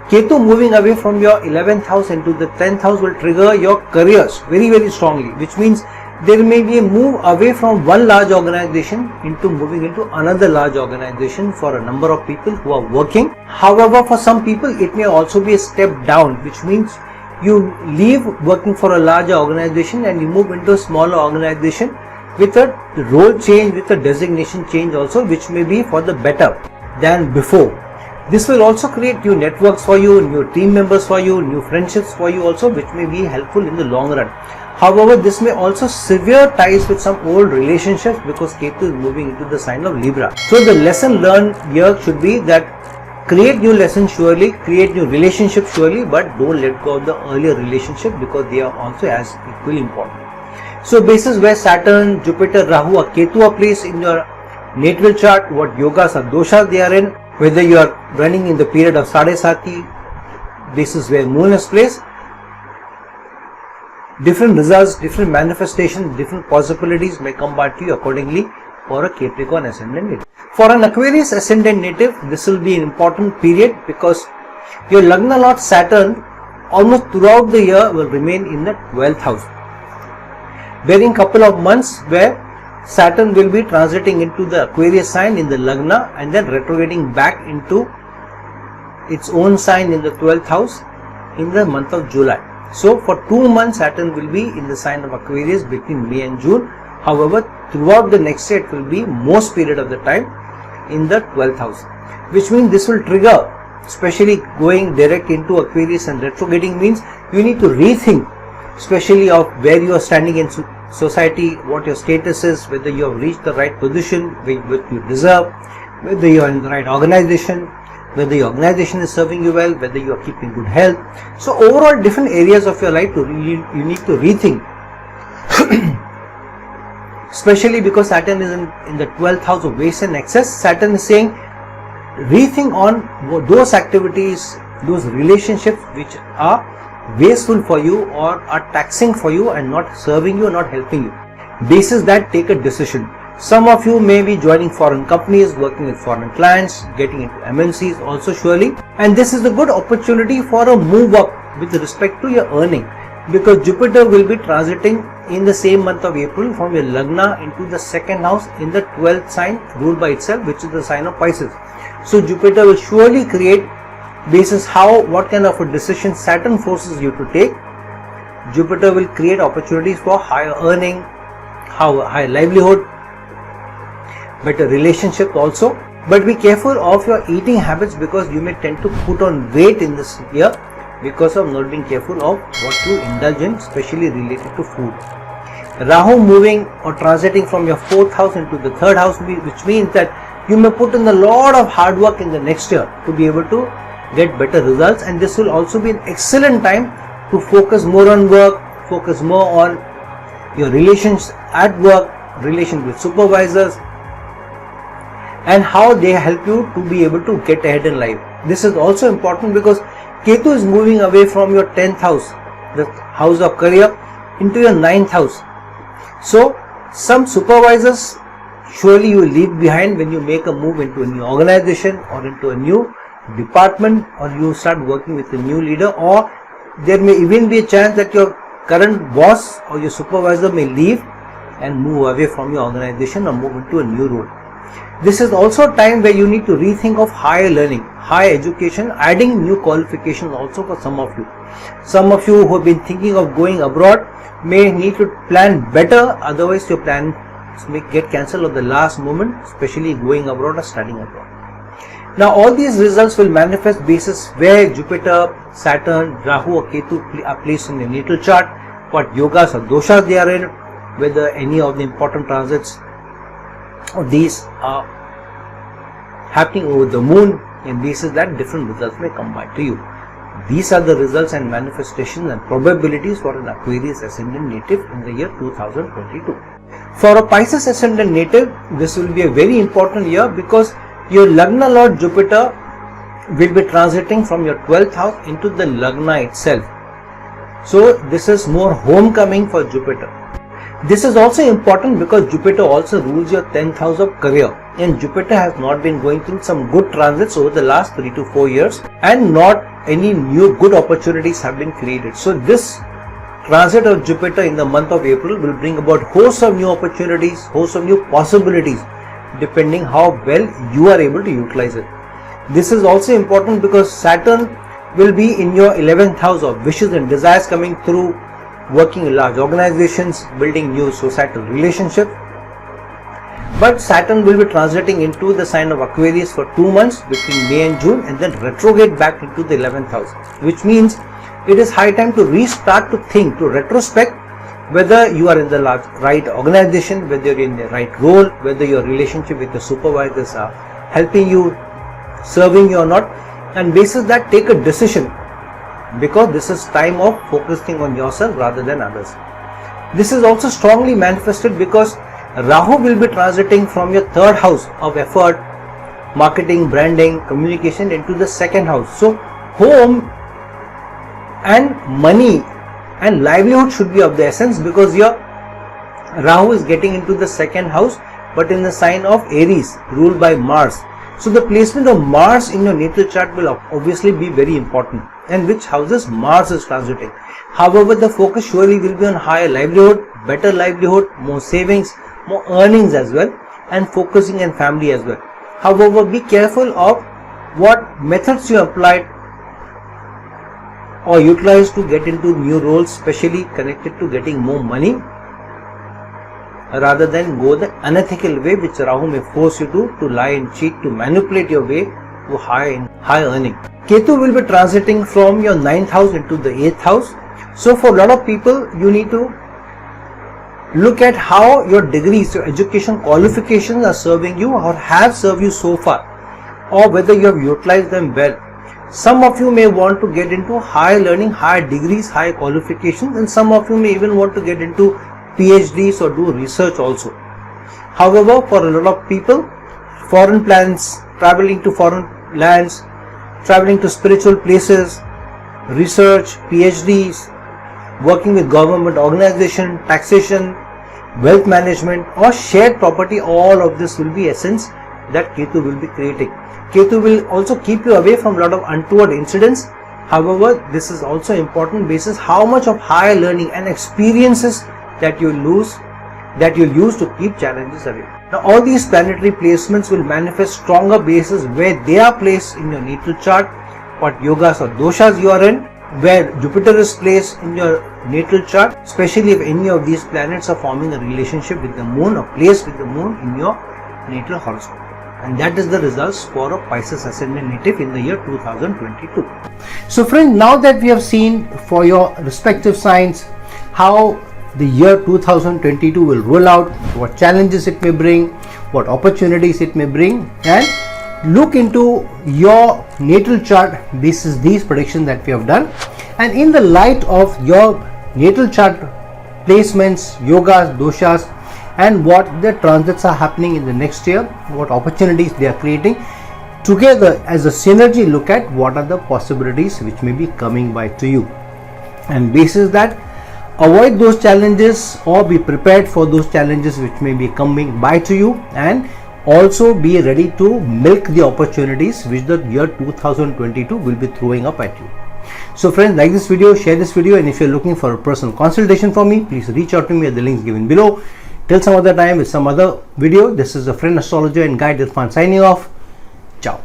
Ketu moving away from your 11th house into the 10th house will trigger your careers very, very strongly, which means there may be a move away from one large organization into moving into another large organization for a number of people who are working. However, for some people it may also be a step down, which means you leave working for a larger organization and you move into a smaller organization with a role change, with a designation change also, which may be for the better than before. This will also create new networks for you, new team members for you, new friendships for you also, which may be helpful in the long run. However, this may also sever ties with some old relationships, because Ketu is moving into the sign of Libra. So the lesson learned here should be that create new lessons surely, create new relationships surely, but don't let go of the earlier relationship, because they are also as equally important. So basis where Saturn, Jupiter, Rahu or Ketu are placed in your natal chart, what yogas or doshas they are in, whether you are running in the period of Sadesati, basis where Moon is placed, different results, different manifestations, different possibilities may come back to you accordingly for a Capricorn ascendant native. For an Aquarius ascendant native, this will be an important period because your Lagna Lord Saturn almost throughout the year will remain in the 12th house, bearing couple of months where Saturn will be transiting into the Aquarius sign in the Lagna and then retrograding back into its own sign in the 12th house in the month of July. So for 2 months Saturn will be in the sign of Aquarius between May and June. However, throughout the next year it will be most period of the time in the 12th house, which means this will trigger, especially going direct into Aquarius and retrograding means you need to rethink, especially of where you are standing in society, what your status is, whether you have reached the right position which you deserve, whether you are in the right organization, whether your organization is serving you well, whether you are keeping good health. So overall different areas of your life you need to rethink. Especially because Saturn is in the 12th house of waste and excess. Saturn is saying rethink on those activities, those relationships which are wasteful for you or are taxing for you and not serving you, not helping you. Basis that, take a decision. Some of you may be joining foreign companies, working with foreign clients, getting into MNCs also surely, and this is a good opportunity for a move up with respect to your earning, because Jupiter will be transiting in the same month of April from your Lagna into the second house in the 12th sign ruled by itself, which is the sign of Pisces. So Jupiter will surely create, basis what kind of a decision Saturn forces you to take, Jupiter will create opportunities for higher earning, higher livelihood, better relationship also. But be careful of your eating habits because you may tend to put on weight in this year because of not being careful of what you indulge in, especially related to food. Rahu moving or transiting from your 4th house into the 3rd house, which means that you may put in a lot of hard work in the next year to be able to get better results, and this will also be an excellent time to focus more on work, focus more on your relations at work, relations with supervisors, and how they help you to be able to get ahead in life. This is also important because Ketu is moving away from your 10th house, the house of career, into your 9th house. So some supervisors surely you will leave behind when you make a move into a new organization or into a new department, or you start working with a new leader, or there may even be a chance that your current boss or your supervisor may leave and move away from your organization or move into a new role. This is also a time where you need to rethink of higher learning, higher education, adding new qualifications also for some of you. Some of you who have been thinking of going abroad may need to plan better, otherwise your plans may get cancelled at the last moment, especially going abroad or studying abroad. Now all these results will manifest basis where Jupiter, Saturn, Rahu or Ketu are placed in the natal chart, what yogas or doshas they are in, whether any of the important transits or these are happening over the moon, and basis that different results may come back to you. These are the results and manifestations and probabilities for an Aquarius ascendant native in the year 2022. For a Pisces ascendant native, this will be a very important year because your Lagna Lord Jupiter will be transiting from your 12th house into the Lagna itself. So this is more homecoming for Jupiter. This is also important because Jupiter also rules your 10th house of career, and Jupiter has not been going through some good transits over the last 3 to 4 years, and not any new good opportunities have been created. So this transit of Jupiter in the month of April will bring about hosts of new opportunities, hosts of new possibilities, depending how well you are able to utilize it. This is also important because Saturn will be in your 11th house of wishes and desires, coming through working in large organizations, building new societal relationships. But Saturn will be transiting into the sign of Aquarius for 2 months between May and June, and then retrograde back into the 11th house, which means it is high time to restart, to think, to retrospect whether you are in the right organization, whether you are in the right role, whether your relationship with the supervisors are helping you, serving you or not, and basis that take a decision, because this is time of focusing on yourself rather than others. This is also strongly manifested because Rahu will be transiting from your 3rd house of effort, marketing, branding, communication into the 2nd house. So home and money and livelihood should be of the essence, because your Rahu is getting into the second house, but in the sign of Aries, ruled by Mars. So the placement of Mars in your natal chart will obviously be very important, and which houses Mars is transiting. However, the focus surely will be on higher livelihood, better livelihood, more savings, more earnings as well, and focusing on family as well. However, be careful of what methods you applied or utilize to get into new roles, especially connected to getting more money, rather than go the unethical way which Rahu may force you to lie and cheat, to manipulate your way to high earning. Ketu will be transiting from your 9th house into the 8th house. So for a lot of people, you need to look at how your degrees, your education qualifications are serving you or have served you so far, or whether you have utilized them well. Some of you may want to get into higher learning, higher degrees, higher qualifications, and some of you may even want to get into PhDs or do research also. However, for a lot of people, foreign plans, traveling to foreign lands, traveling to spiritual places, research, PhDs, working with government organization, taxation, wealth management, or shared property, all of this will be essence that Ketu will be creating. Ketu will also keep you away from a lot of untoward incidents. However, this is also important basis how much of higher learning and experiences that you use to keep challenges away. Now, all these planetary placements will manifest stronger bases where they are placed in your natal chart, what yogas or doshas you are in, where Jupiter is placed in your natal chart, especially if any of these planets are forming a relationship with the moon or placed with the moon in your natal horoscope. And that is the results for a Pisces ascendant native in the year 2022. So friends, now that we have seen for your respective signs how the year 2022 will roll out, what challenges it may bring, what opportunities it may bring, and look into your natal chart basis these predictions that we have done. And in the light of your natal chart placements, yogas, doshas, and what the transits are happening in the next year, what opportunities they are creating, together as a synergy, look at what are the possibilities which may be coming by to you, and basis that avoid those challenges or be prepared for those challenges which may be coming by to you, and also be ready to milk the opportunities which the year 2022 will be throwing up at you. So friends, like this video, share this video, and if you are looking for a personal consultation from me, please reach out to me at the links given below. Till some other time with some other video, this is a friend astrologer and guide Irfan signing off. Ciao.